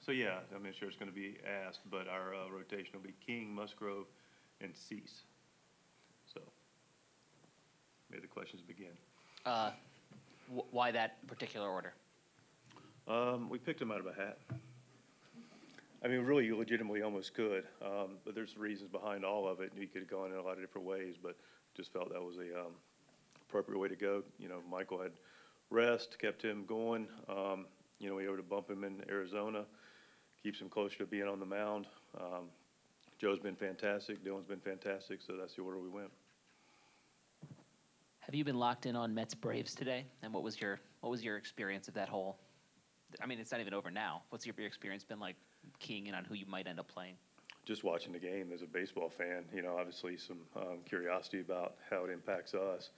So yeah, I mean, sure it's going to be asked, but our rotation will be King, Musgrove, and Cease. So may the questions begin. Why that particular order? We picked them out of a hat. I mean, really, you legitimately almost could, but there's reasons behind all of it. You could have gone in a lot of different ways, but just felt that was a appropriate way to go. You know, Michael had rest, kept him going. You know, we were able to bump him in Arizona, keeps him closer to being on the mound. Joe's been fantastic. Dylan's been fantastic, so that's the order we went. Have you been locked in on Mets Braves today? And what was your experience of that whole? I mean, it's not even over now. What's your experience been like, keying in on who you might end up playing? Just watching the game as a baseball fan, you know, obviously some curiosity about how it impacts us.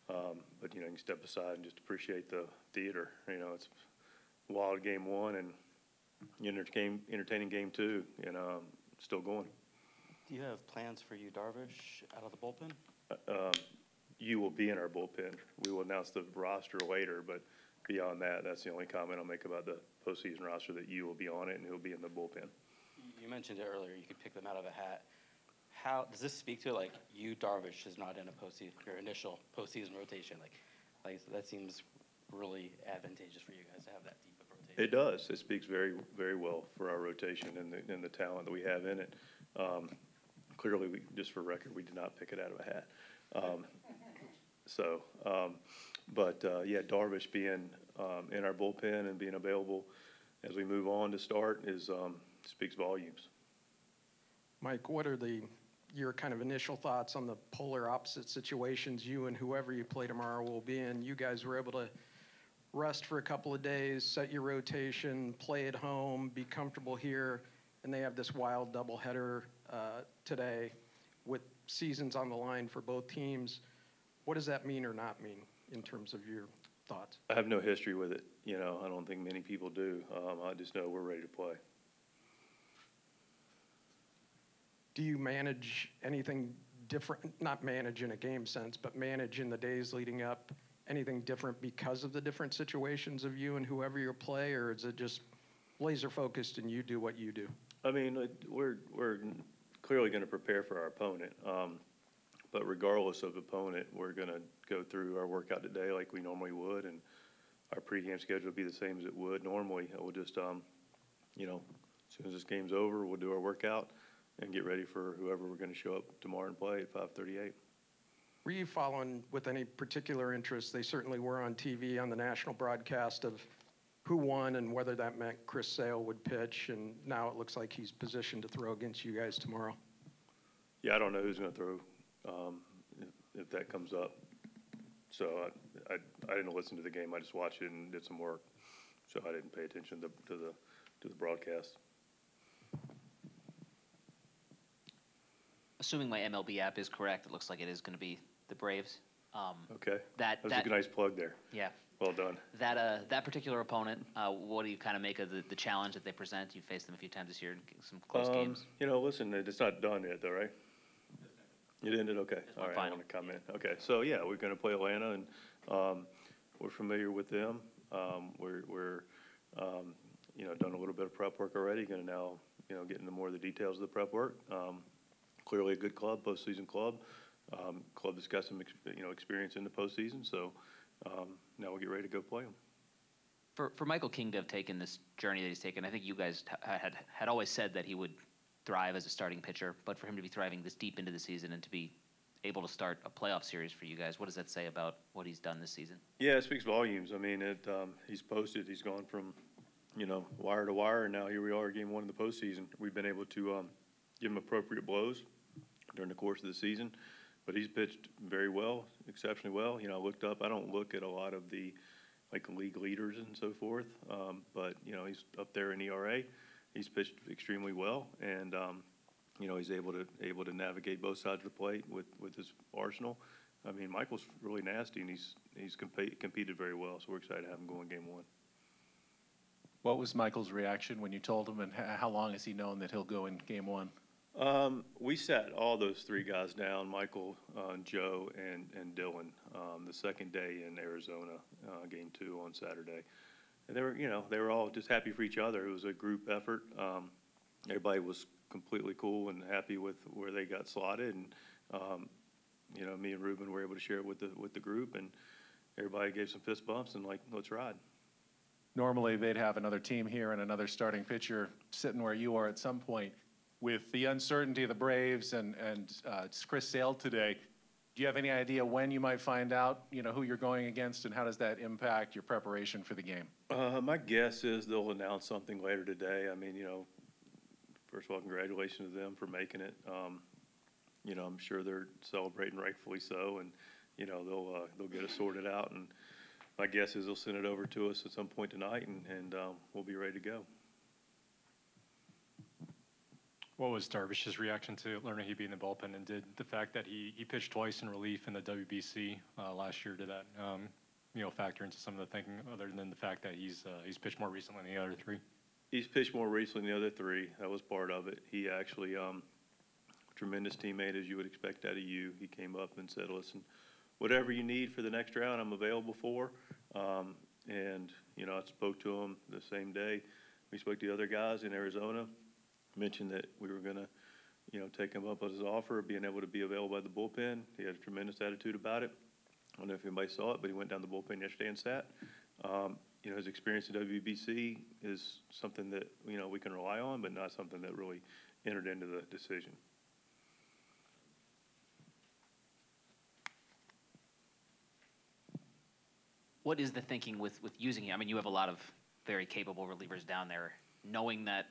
But, you know, you can step aside and just appreciate the theater. You know, it's a wild game one and entertaining game two, and still going. Do you have plans for you, Darvish, out of the bullpen? You will be in our bullpen. We will announce the roster later, but beyond that, that's the only comment I'll make about the postseason roster, that you will be on it and he'll be in the bullpen. You mentioned it earlier. You could pick them out of a hat. How does this speak to, like, you, Darvish, is not in a postseason, your initial postseason rotation? Like that seems really advantageous for you guys to have that deep of rotation. It does. It speaks very, very well for our rotation and the talent that we have in it. Clearly, just for record, we did not pick it out of a hat. Yeah, Darvish being in our bullpen and being available as we move on to start speaks volumes. Mike, what are your kind of initial thoughts on the polar opposite situations you and whoever you play tomorrow will be in? You guys were able to rest for a couple of days, set your rotation, play at home, be comfortable here, and they have this wild doubleheader today with seasons on the line for both teams. What does that mean or not mean in terms of your thoughts? I have no history with it. You know, I don't think many people do. I just know we're ready to play. Do you manage anything different, not manage in a game sense, but manage in the days leading up, anything different because of the different situations of you and whoever you play, or is it just laser focused and you do what you do? I mean, we're clearly going to prepare for our opponent. But regardless of opponent, we're going to go through our workout today like we normally would, and our pregame schedule will be the same as it would normally. We'll just, you know, as soon as this game's over, we'll do our workout and get ready for whoever we're going to show up tomorrow and play at 5:38. Were you following with any particular interest? They certainly were on TV on the national broadcast of who won and whether that meant Chris Sale would pitch, and now it looks like he's positioned to throw against you guys tomorrow. Yeah, I don't know who's going to throw if that comes up. So I didn't listen to the game. I just watched it and did some work. So I didn't pay attention to the broadcast. Assuming my MLB app is correct, it looks like it is going to be the Braves. Okay. That was a nice plug there. Yeah. Well done. That particular opponent, what do you kind of make of the challenge that they present? You've faced them a few times this year in some close games. You know, listen, it's not done yet, though, right? It ended? Okay. All right, I want to comment. Okay, so, yeah, we're going to play Atlanta, and we're familiar with them. We're you know, done a little bit of prep work already. Going to now, you know, get into more of the details of the prep work. Clearly a good club, postseason club. Club that's got some, you know, experience in the postseason. So now we'll get ready to go play them. For Michael King to have taken this journey that he's taken, I think you guys had always said that he would thrive as a starting pitcher, but for him to be thriving this deep into the season and to be able to start a playoff series for you guys, what does that say about what he's done this season? Yeah, it speaks volumes. I mean, he's posted. He's gone from, you know, wire to wire, and now here we are, game one of the postseason. We've been able to give him appropriate blows during the course of the season, but he's pitched very well, exceptionally well. You know, I looked up. I don't look at a lot of the league leaders and so forth, but you know, he's up there in ERA. He's pitched extremely well, and you know, he's able to navigate both sides of the plate with his arsenal. I mean, Michael's really nasty, and he's competed very well. So we're excited to have him go in game one. What was Michael's reaction when you told him, and how long has he known that he'll go in game one? We sat all those three guys down, Michael, Joe, and Dylan, the second day in Arizona, game two on Saturday. And they were all just happy for each other. It was a group effort. Everybody was completely cool and happy with where they got slotted, and me and Ruben were able to share it with the group, and everybody gave some fist bumps and like, let's ride. Normally, they'd have another team here and another starting pitcher sitting where you are at some point. With the uncertainty of the Braves and Chris Sale today, do you have any idea when you might find out, who you're going against, and how does that impact your preparation for the game? My guess is they'll announce something later today. I mean, first of all, congratulations to them for making it. I'm sure they're celebrating rightfully so, and they'll get us sorted out. And my guess is they'll send it over to us at some point tonight, and we'll be ready to go. What was Darvish's reaction to learning he'd be in the bullpen, and did the fact that he pitched twice in relief in the WBC last year, did that factor into some of the thinking, other than the fact that he's pitched more recently than the other three? He's pitched more recently than the other three. That was part of it. He actually, tremendous teammate as you would expect out of you. He came up and said, "Listen, whatever you need for the next round, I'm available for." I spoke to him the same day. We spoke to the other guys in Arizona. Mentioned that we were going to, take him up on his offer of being able to be available by the bullpen. He had a tremendous attitude about it. I don't know if anybody saw it, but he went down the bullpen yesterday and sat. His experience in WBC is something that, we can rely on, but not something that really entered into the decision. What is the thinking with using him? I mean, you have a lot of very capable relievers down there. Knowing that,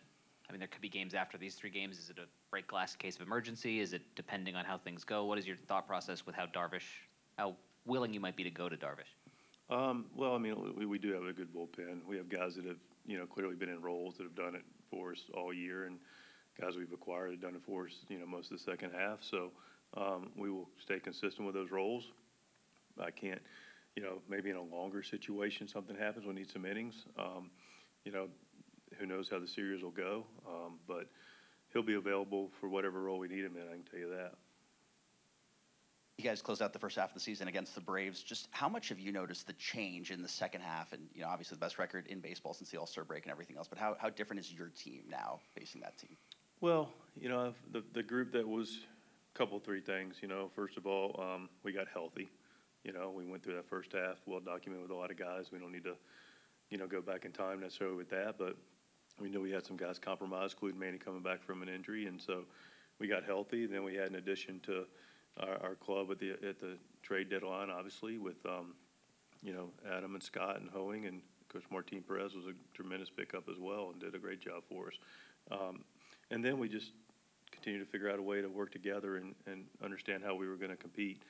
there could be games after these 3 games. Is it a break glass in case of emergency? Is it depending on how things go? What is your thought process with how willing you might be to go to Darvish? We do have a good bullpen. We have guys that have, clearly been in roles that have done it for us all year, and guys we've acquired have done it for us, most of the second half. So we will stay consistent with those roles. I can't, maybe in a longer situation something happens, we'll need some innings. Who knows how the series will go, but he'll be available for whatever role we need him in, I can tell you that. You guys closed out the first half of the season against the Braves. Just how much have you noticed the change in the second half? And, obviously the best record in baseball since the All-Star break and everything else, but how different is your team now facing that team? Well, the group that was a couple, 3 things. First of all, we got healthy. We went through that first half, well documented with a lot of guys. We don't need to, go back in time necessarily with that, but we knew we had some guys compromised, including Manny coming back from an injury, and so we got healthy. Then we had an addition to our club at the trade deadline, obviously, with Adam and Scott and Hoeing, and Coach Martin Perez was a tremendous pickup as well and did a great job for us. And then we just continued to figure out a way to work together and understand how we were going to compete.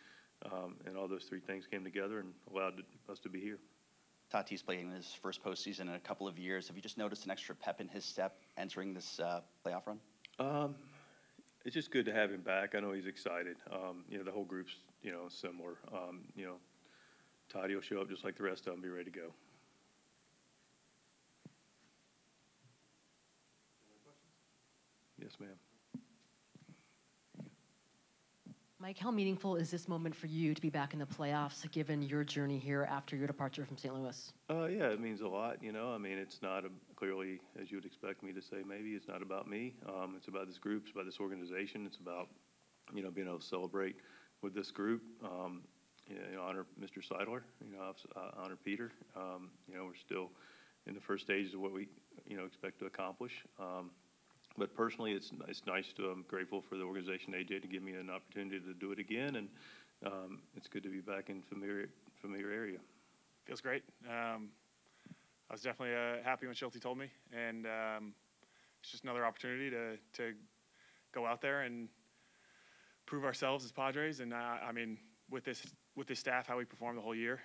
And all those 3 things came together and allowed us to be here. Tatis playing his first postseason in a couple of years. Have you just noticed an extra pep in his step entering this playoff run? It's just good to have him back. I know he's excited. The whole group's, similar. Toddy will show up just like the rest of them, be ready to go. Yes, ma'am. Mike, how meaningful is this moment for you to be back in the playoffs, given your journey here after your departure from St. Louis? Yeah, it means a lot. It's not clearly, as you would expect me to say, maybe it's not about me. It's about this group. It's about this organization. It's about, being able to celebrate with this group. Honor Mr. Seidler. Honor Peter. We're still in the first stages of what we, expect to accomplish. But personally, it's nice to. I'm grateful for the organization, AJ, to give me an opportunity to do it again, and it's good to be back in familiar area. Feels great. I was definitely happy when Shildt told me, and it's just another opportunity to go out there and prove ourselves as Padres. And with this staff, how we performed the whole year,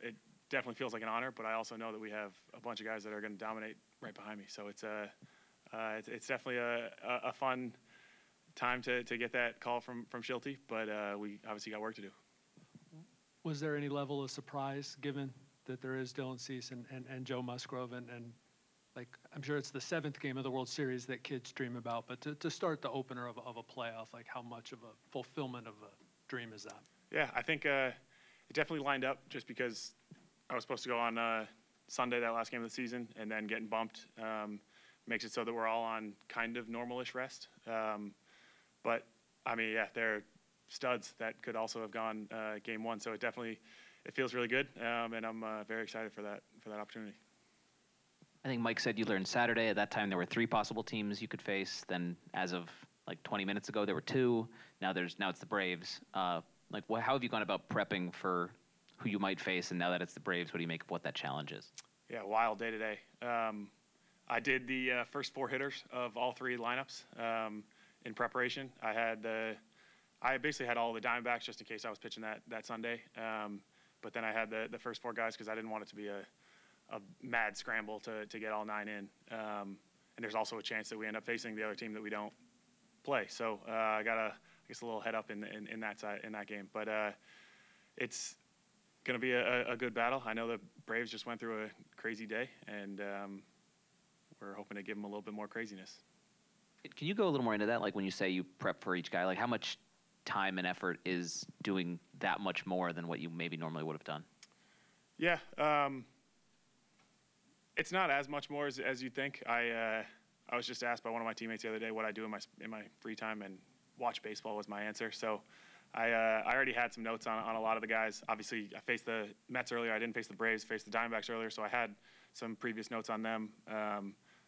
it definitely feels like an honor. But I also know that we have a bunch of guys that are going to dominate right behind me. So it's definitely a fun time to get that call from Shildt, but we obviously got work to do. Was there any level of surprise given that there is Dylan Cease and Joe Musgrove and I'm sure it's the 7th game of the World Series that kids dream about, but to start the opener of a playoff, how much of a fulfillment of a dream is that? Yeah, I think it definitely lined up just because I was supposed to go on Sunday, that last game of the season, and then getting bumped makes it so that we're all on kind of normal-ish rest. But, I mean, yeah, they're studs that could also have gone game one. So it feels really good, and I'm very excited for that opportunity. I think Mike said you learned Saturday. At that time, there were 3 possible teams you could face. Then, as of like 20 minutes ago, there were 2. Now it's the Braves. How have you gone about prepping for who you might face? And now that it's the Braves, what do you make of what that challenge is? Yeah, wild day today. I did the first 4 hitters of all 3 lineups in preparation. I basically had all the Diamondbacks just in case I was pitching that Sunday. But then I had the first 4 guys because I didn't want it to be a mad scramble to get all 9 in. And there's also a chance that we end up facing the other team that we don't play. So I got a little head up in that game. But it's going to be a good battle. I know the Braves just went through a crazy day, and we're hoping to give them a little bit more craziness. Can you go a little more into that? Like when you say you prep for each guy, like how much time and effort is doing that much more than what you maybe normally would have done? Yeah. It's not as much more as you think. I was just asked by one of my teammates the other day what I do in my free time, and watch baseball was my answer. So I already had some notes on a lot of the guys. Obviously, I faced the Mets earlier. I didn't face the Braves. Faced the Diamondbacks earlier, so I had some previous notes on them.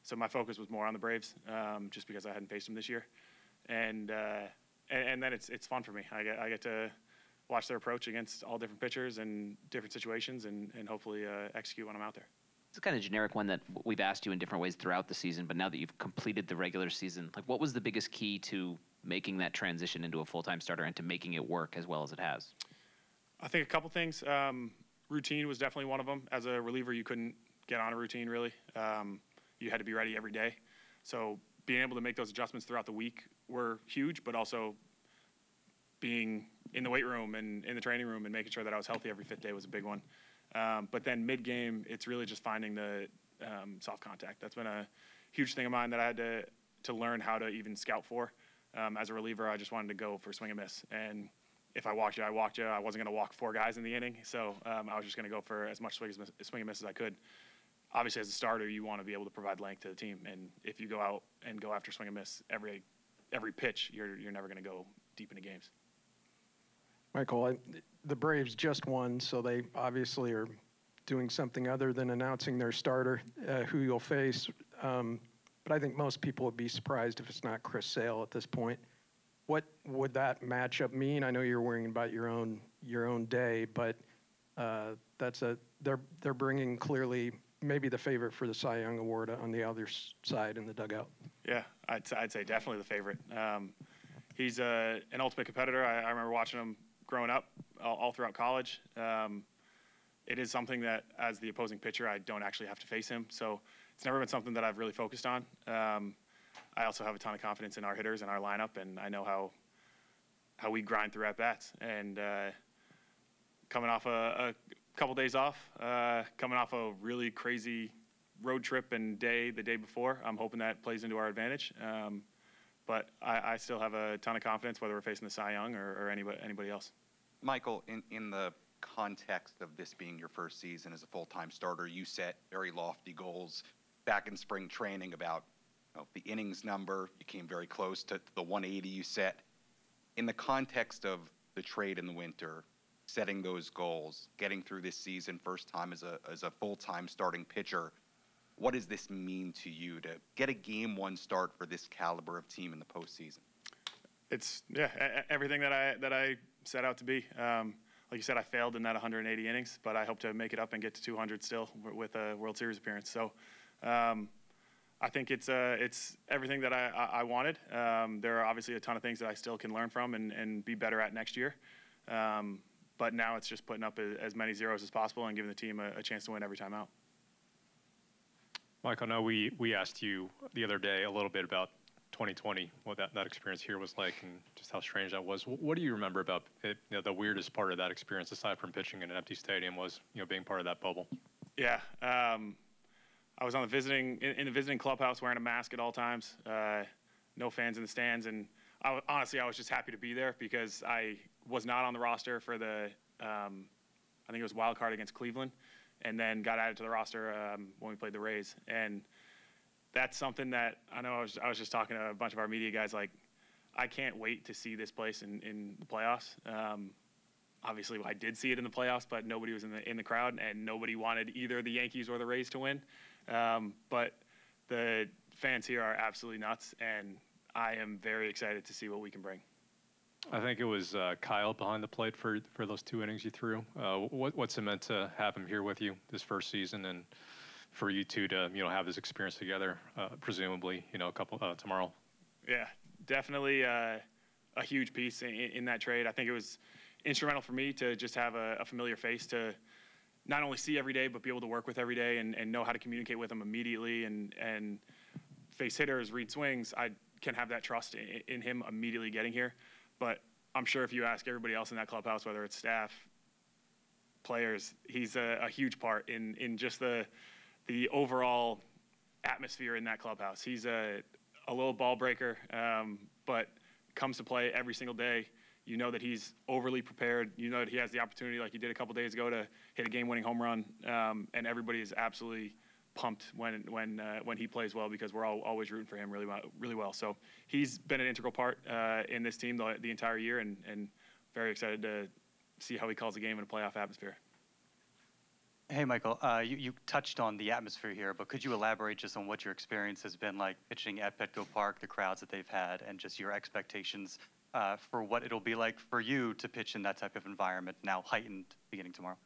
So my focus was more on the Braves, just because I hadn't faced them this year. And then it's fun for me. I get to watch their approach against all different pitchers and different situations, and hopefully execute when I'm out there. It's kind of generic one that we've asked you in different ways throughout the season, but now that you've completed the regular season, like what was the biggest key to making that transition into a full-time starter and to making it work as well as it has? I think a couple things. Routine was definitely one of them. As a reliever, you couldn't get on a routine really. You had to be ready every day. So being able to make those adjustments throughout the week were huge, but also being in the weight room and in the training room and making sure that I was healthy every 5th day was a big one. But then mid-game, it's really just finding the soft contact. That's been a huge thing of mine that I had to learn how to even scout for. As a reliever, I just wanted to go for swing and miss. And if I walked you, I walked you. I wasn't going to walk 4 guys in the inning. So I was just going to go for as much swing and miss as I could. Obviously, as a starter, you want to be able to provide length to the team. And if you go out and go after swing and miss every pitch, you're never going to go deep into games. Michael, the Braves just won, so they obviously are doing something other than announcing their starter, who you'll face. But I think most people would be surprised if it's not Chris Sale at this point. What would that matchup mean? I know you're worrying about your own day, but they're bringing clearly maybe the favorite for the Cy Young Award on the other side in the dugout. Yeah, I'd say definitely the favorite. He's an ultimate competitor. I remember watching him growing up, all throughout college. It is something that, as the opposing pitcher, I don't actually have to face him. So it's never been something that I've really focused on. I also have a ton of confidence in our hitters and our lineup, and I know how we grind through at-bats. And coming off a couple days off, coming off a really crazy road trip and the day before, I'm hoping that plays into our advantage. But I still have a ton of confidence, whether we're facing the Cy Young or anybody else. Michael, in the context of this being your first season as a full-time starter, you set very lofty goals back in spring training about the innings number. You came very close to the 180 you set. In the context of the trade in the winter, setting those goals, getting through this season first time as a full-time starting pitcher, what does this mean to you to get a game one start for this caliber of team in the postseason? It's everything that I set out to be. Like you said, I failed in that 180 innings, but I hope to make it up and get to 200 still with a World Series appearance. So I think it's everything that I wanted. There are obviously a ton of things that I still can learn from and be better at next year. But now it's just putting up as many zeros as possible and giving the team a chance to win every time out. Mike, I know we asked you the other day a little bit about 2020, what that experience here was like and just how strange that was. What do you remember about it? The weirdest part of that experience, aside from pitching in an empty stadium, was being part of that bubble? Yeah. I was in the visiting clubhouse wearing a mask at all times, no fans in the stands. And honestly, I was just happy to be there because I was not on the roster for the, I think it was wild card against Cleveland. and then got added to the roster when we played the Rays. And that's something that I know I was just talking to a bunch of our media guys, like, I can't wait to see this place in the playoffs. Obviously, I did see it in the playoffs, but nobody was in the crowd, and nobody wanted either the Yankees or the Rays to win. But the fans here are absolutely nuts, and I am very excited to see what we can bring. I think it was Kyle behind the plate for those 2 innings you threw. What's it meant to have him here with you this first season, and for you two to have this experience together, presumably a couple tomorrow? Yeah, definitely a huge piece in that trade. I think it was instrumental for me to just have a familiar face to not only see every day, but be able to work with every day and know how to communicate with them immediately and face hitters, read swings. I can have that trust in him immediately getting here. But I'm sure if you ask everybody else in that clubhouse, whether it's staff, players, he's a huge part in just the overall atmosphere in that clubhouse. He's a little ball breaker, but comes to play every single day. You know that he's overly prepared. You know that he has the opportunity, like he did a couple days ago, to hit a game-winning home run. And everybody is absolutely pumped when he plays well, because we're all always rooting for him really well. So he's been an integral part in this team the entire year, and very excited to see how he calls the game in a playoff atmosphere. Hey, Michael, you touched on the atmosphere here, but could you elaborate just on what your experience has been like pitching at Petco Park, the crowds that they've had, and just your expectations for what it'll be like for you to pitch in that type of environment, now heightened beginning tomorrow?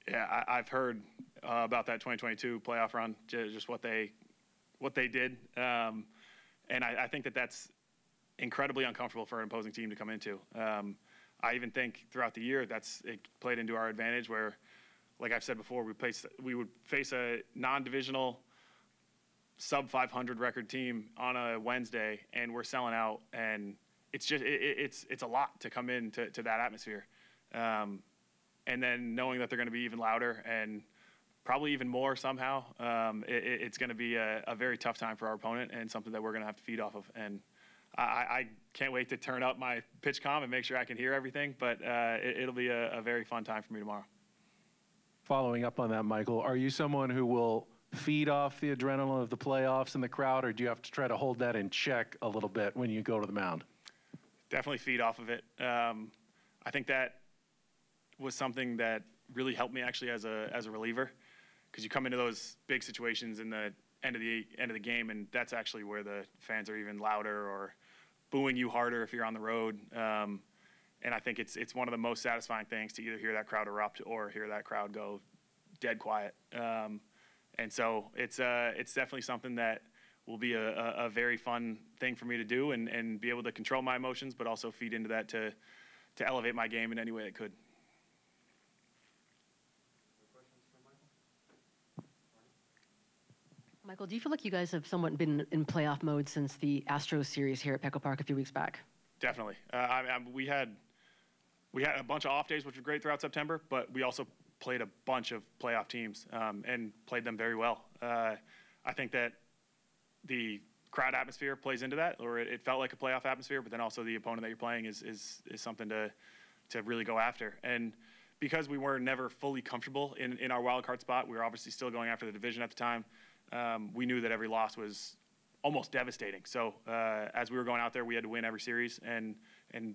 Yeah, I've heard about that 2022 playoff run, just what they did, and I think that's incredibly uncomfortable for an opposing team to come into. I even think throughout the year it played into our advantage, where, like I've said before, we would face a non-divisional sub 500 record team on a Wednesday, and we're selling out, and it's just it's a lot to come in to that atmosphere, and then knowing that they're going to be even louder and probably even more somehow, it's going to be a very tough time for our opponent, and something that we're going to have to feed off of. And I can't wait to turn up my pitch comm and make sure I can hear everything, but it'll be a very fun time for me tomorrow. Following up on that, Michael, are you someone who will feed off the adrenaline of the playoffs and the crowd, or do you have to try to hold that in check a little bit when you go to the mound? Definitely feed off of it. I think that was something that really helped me actually as a reliever, because you come into those big situations in the end of the game, and that's actually where the fans are even louder or booing you harder if you're on the road. And I think it's one of the most satisfying things to either hear that crowd erupt or hear that crowd go dead quiet. And so it's definitely something that will be a very fun thing for me to do, and be able to control my emotions, but also feed into that to elevate my game in any way it could. Michael, do you feel like you guys have somewhat been in playoff mode since the Astros series here at Petco Park a few weeks back? Definitely. We had a bunch of off days, which were great throughout September, but we also played a bunch of playoff teams and played them very well. I think that the crowd atmosphere plays into that, or it felt like a playoff atmosphere, but then also the opponent that you're playing is something to really go after. And because we were never fully comfortable in our wild card spot, we were obviously still going after the division at the time. We knew that every loss was almost devastating. So as we were going out there, we had to win every series and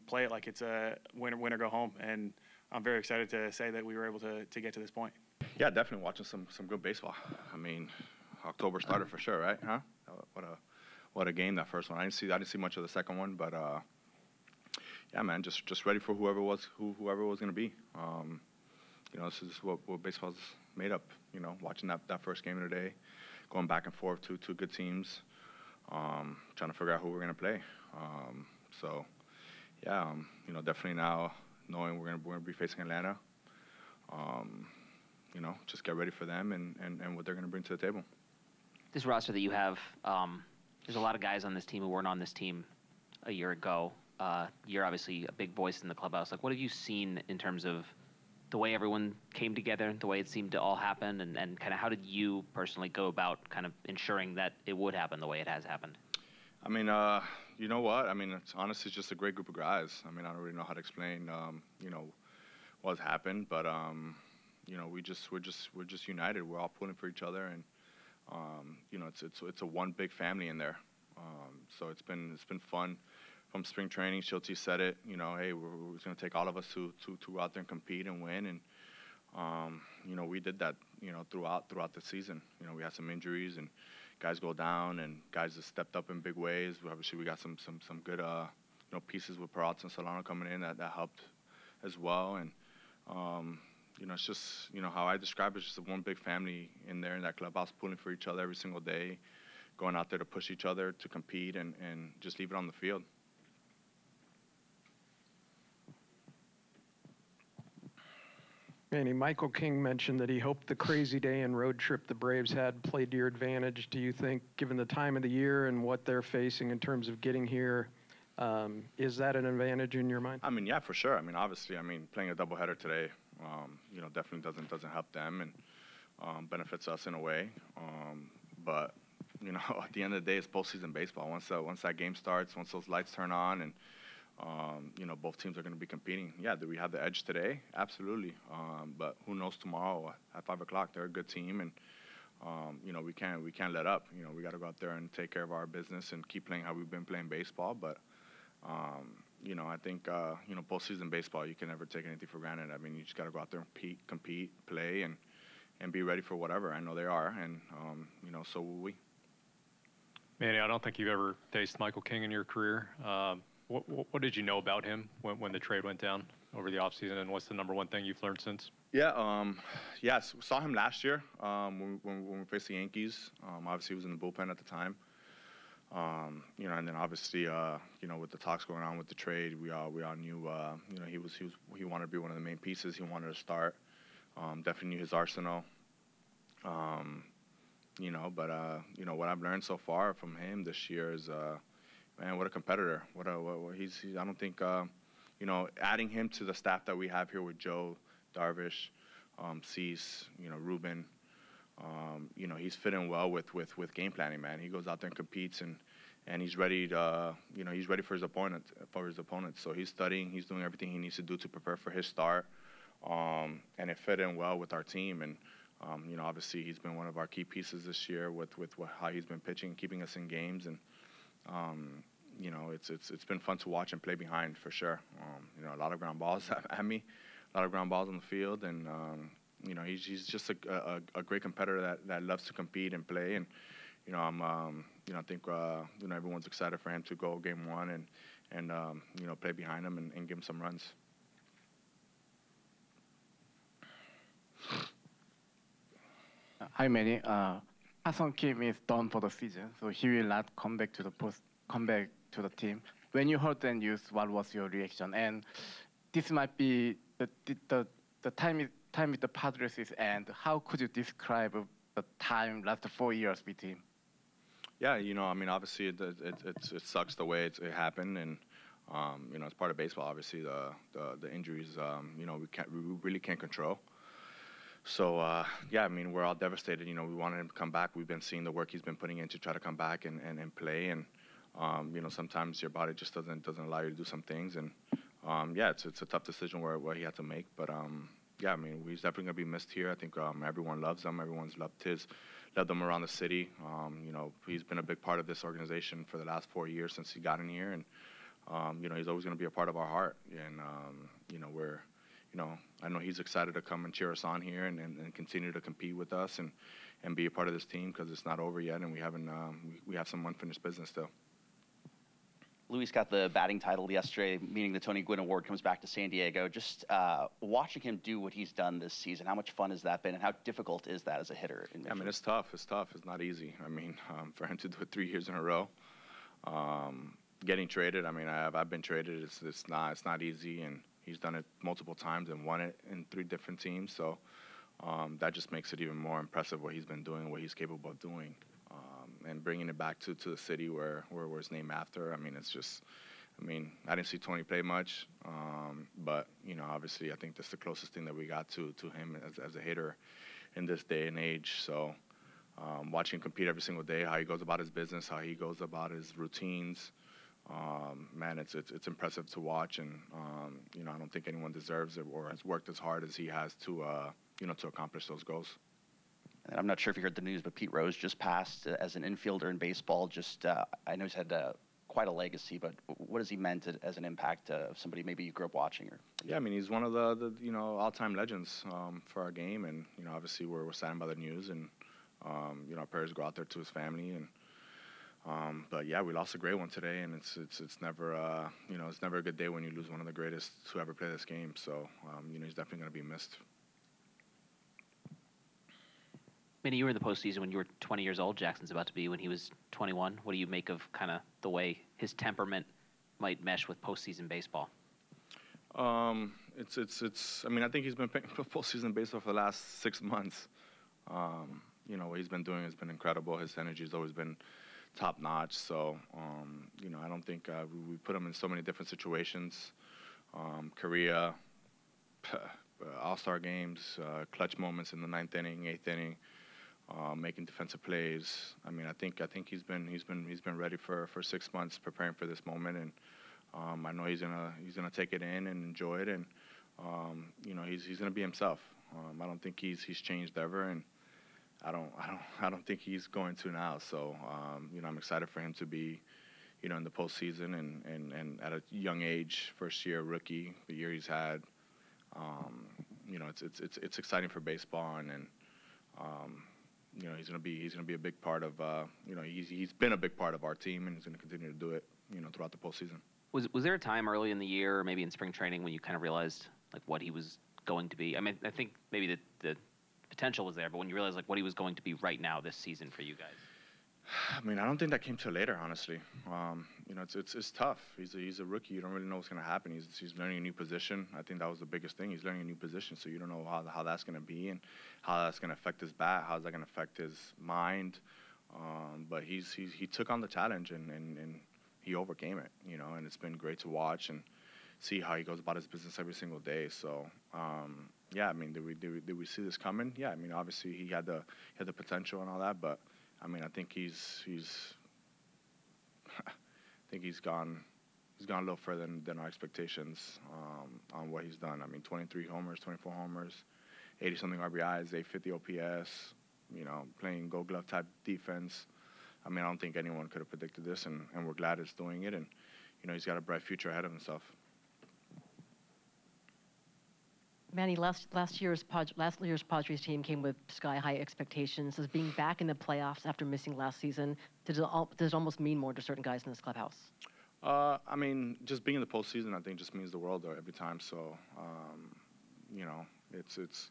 play it like it's a win or go home. And I'm very excited to say that we were able to get to this point. Yeah, definitely watching some good baseball. I mean, October started for sure, right? Huh? What a game, that first one. I didn't see much of the second one, but yeah, man, just ready for whoever was going to be. This is what baseball's made up. Watching that first game of the day, going back and forth, two good teams, trying to figure out who we're going to play. So, yeah, definitely now knowing we're going to be facing Atlanta, just get ready for them and what they're going to bring to the table. This roster that you have, there's a lot of guys on this team who weren't on this team a year ago. You're obviously a big voice in the clubhouse. Like, what have you seen in terms of the way everyone came together, the way it seemed to all happen, and kind of how did you personally go about kind of ensuring that it would happen the way it has happened? I mean, you know what? I mean, it's honestly just a great group of guys. I mean, I don't really know how to explain, what's happened, but we're just united. We're all pulling for each other, and it's a one big family in there. So it's been fun from spring training. Shildt said it. Hey, we're going to take all of us to go out there and compete and win, and we did that. Throughout the season. We had some injuries and guys go down, and guys have stepped up in big ways. Obviously, we got some good pieces with Peralta and Solano coming in that helped as well, and it's just how I describe it, it's just one big family in there in that clubhouse, pulling for each other every single day, going out there to push each other to compete and just leave it on the field. Manny, Michael King mentioned that he hoped the crazy day and road trip the Braves had played to your advantage. Do you think, given the time of the year and what they're facing in terms of getting here, is that an advantage in your mind? Yeah, for sure. Obviously, playing a doubleheader today, definitely doesn't help them and benefits us in a way. But at the end of the day, it's postseason baseball. Once that game starts, once those lights turn on, and both teams are going to be competing. Yeah, do we have the edge today? Absolutely. But who knows tomorrow at 5 o'clock? They're a good team, and we can't let up. We got to go out there and take care of our business and keep playing how we've been playing baseball. But I think postseason baseball, you can never take anything for granted. You just got to go out there and compete, play, and be ready for whatever. I know they are, and so will we. Manny, I don't think you've ever faced Michael King in your career. What did you know about him when the trade went down over the offseason, and what's the number one thing you've learned since? Yeah, yes, saw him last year when we faced the Yankees. Obviously, he was in the bullpen at the time. And then obviously, with the talks going on with the trade, we all knew, he wanted to be one of the main pieces. He wanted to start. Definitely knew his arsenal. But what I've learned so far from him this year is, man, what a competitor. I don't think, adding him to the staff that we have here with Joe, Darvish, Cease, Ruben, he's fitting well with game planning, man. He goes out there and competes, and he's ready to, he's ready for his opponent. So he's studying, he's doing everything he needs to do to prepare for his start, and it fit in well with our team. And obviously he's been one of our key pieces this year with how he's been pitching, keeping us in games, and it's been fun to watch and play behind for sure. A lot of ground balls at me, a lot of ground balls on the field, and he's just a great competitor that loves to compete and play. And I think everyone's excited for him to go game one and play behind him and give him some runs. Hi, Manny. Hassan Kim is done for the season, so he will not come back to the team. When you heard the news, what was your reaction? And this might be the time with the Padres is end. How could you describe the time last 4 years with him? Yeah, obviously it sucks the way it happened, and it's part of baseball. Obviously, the injuries, we really can't control. So yeah, we're all devastated. We wanted him to come back. We've been seeing the work he's been putting in to try to come back and play. And sometimes your body just doesn't allow you to do some things. And yeah, it's a tough decision where he had to make. But yeah, he's definitely gonna be missed here. I think everyone loves him. Everyone's loved him around the city. He's been a big part of this organization for the last 4 years since he got in here, and he's always gonna be a part of our heart. And I know he's excited to come and cheer us on here and continue to compete with us and be a part of this team, because it's not over yet, and we have some unfinished business still. Luis got the batting title yesterday, meaning the Tony Gwynn Award comes back to San Diego. Just watching him do what he's done this season, how much fun has that been, and how difficult is that as a hitter? It's tough. It's not easy. For him to do it 3 years in a row, getting traded. I've been traded. It's not easy, and he's done it multiple times and won it in 3 different teams. So that just makes it even more impressive what he's been doing, what he's capable of doing. And bringing it back to the city where it's named after. It's just, I didn't see Tony play much, but obviously I think that's the closest thing that we got to him as a hitter in this day and age. So watching him compete every single day, how he goes about his business, how he goes about his routines, man, it's impressive to watch. And I don't think anyone deserves it or has worked as hard as he has to to accomplish those goals. And I'm not sure if you heard the news, but Pete Rose just passed as an infielder in baseball. Just I know he's had quite a legacy, but what has he meant as an impact of somebody maybe you grew up watching? Or yeah, I mean, he's one of the all-time legends for our game, and obviously we're saddened by the news, and our prayers go out there to his family, and but yeah, we lost a great one today, and it's never it's never a good day when you lose one of the greatest who ever played this game. So he's definitely going to be missed. Manny, you were in the postseason when you were 20 years old. Jackson's about to be when he was 21. What do you make of kind of the way his temperament might mesh with postseason baseball? It's. I mean, I think he's been playing postseason baseball for the last 6 months. What he's been doing has been incredible. His energy has always been top notch. So, I don't think we put him in so many different situations. Korea, All-Star games, clutch moments in the 9th inning, 8th inning. Making defensive plays. I mean, I think he's been ready for 6 months preparing for this moment, and I know he's gonna take it in and enjoy it, and he's gonna be himself. I don't think he's changed ever, and I don't think he's going to now. So I'm excited for him to be in the postseason and at a young age, first year rookie, the year he's had. It's exciting for baseball, and he's gonna be a big part of he's been a big part of our team, and he's gonna continue to do it throughout the postseason. Was there a time early in the year, or maybe in spring training, when you kind of realized like what he was going to be? I mean, I think maybe the potential was there, but when you realized like what he was going to be right now this season for you guys? I mean, I don't think that came till later, honestly. It's tough. He's a rookie. You don't really know what's going to happen. He's learning a new position. I think that was the biggest thing. He's learning a new position, so you don't know how that's going to be and how that's going to affect his bat, how's that going to affect his mind. But he took on the challenge and he overcame it. And it's been great to watch and see how he goes about his business every single day. So yeah, I mean, did we see this coming? Yeah, I mean, obviously he had the potential and all that, but I mean, I think he's gone a little further than our expectations on what he's done. I mean, 23 homers, 24 homers, 80-something RBIs, 850 OPS, playing Gold Glove type defense. I mean, I don't think anyone could have predicted this, and we're glad he's doing it. And, he's got a bright future ahead of himself. Manny, last year's Padres team came with sky-high expectations. Does being back in the playoffs after missing last season, does it almost mean more to certain guys in this clubhouse? I mean, just being in the postseason, I think, just means the world every time. So, it's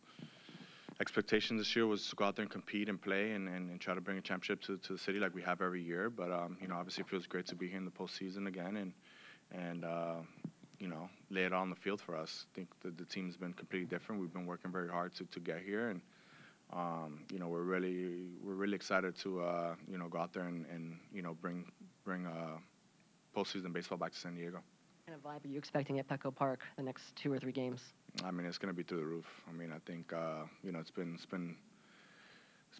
expectations this year was to go out there and compete and play and try to bring a championship to the city like we have every year. But, obviously it feels great to be here in the postseason again and lay it on the field for us. I think the team's been completely different. We've been working very hard to get here, and we're really excited to go out there and bring postseason baseball back to San Diego. What kind of vibe are you expecting at Petco Park the next 2 or 3 games? I mean, it's going to be through the roof. I mean, I think it's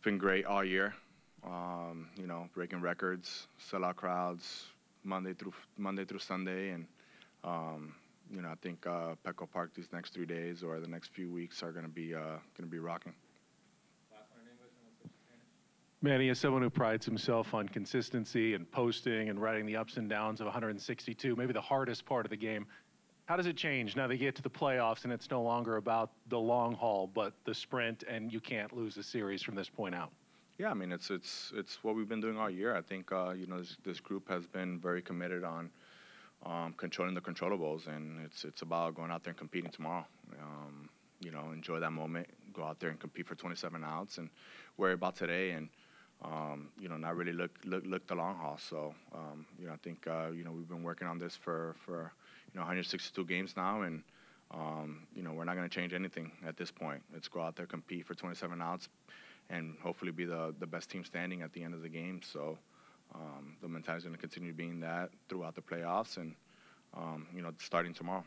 been great all year. Breaking records, sellout crowds, Monday through Sunday, and I think Petco Park these next 3 days or the next few weeks are going to be rocking. Manny, as someone who prides himself on consistency and posting and riding the ups and downs of 162, maybe the hardest part of the game, how does it change now they get to the playoffs and it's no longer about the long haul but the sprint, and you can't lose the series from this point out? Yeah, I mean, it's what we've been doing all year. I think this group has been very committed on controlling the controllables, and it's about going out there and competing tomorrow. Enjoy that moment, go out there and compete for 27 outs, and worry about today, and not really look the long haul. So I think we've been working on this for 162 games now, and we're not going to change anything at this point. Let's go out there, compete for 27 outs, and hopefully be the best team standing at the end of the game. So the mentality is going to continue being that throughout the playoffs, and starting tomorrow.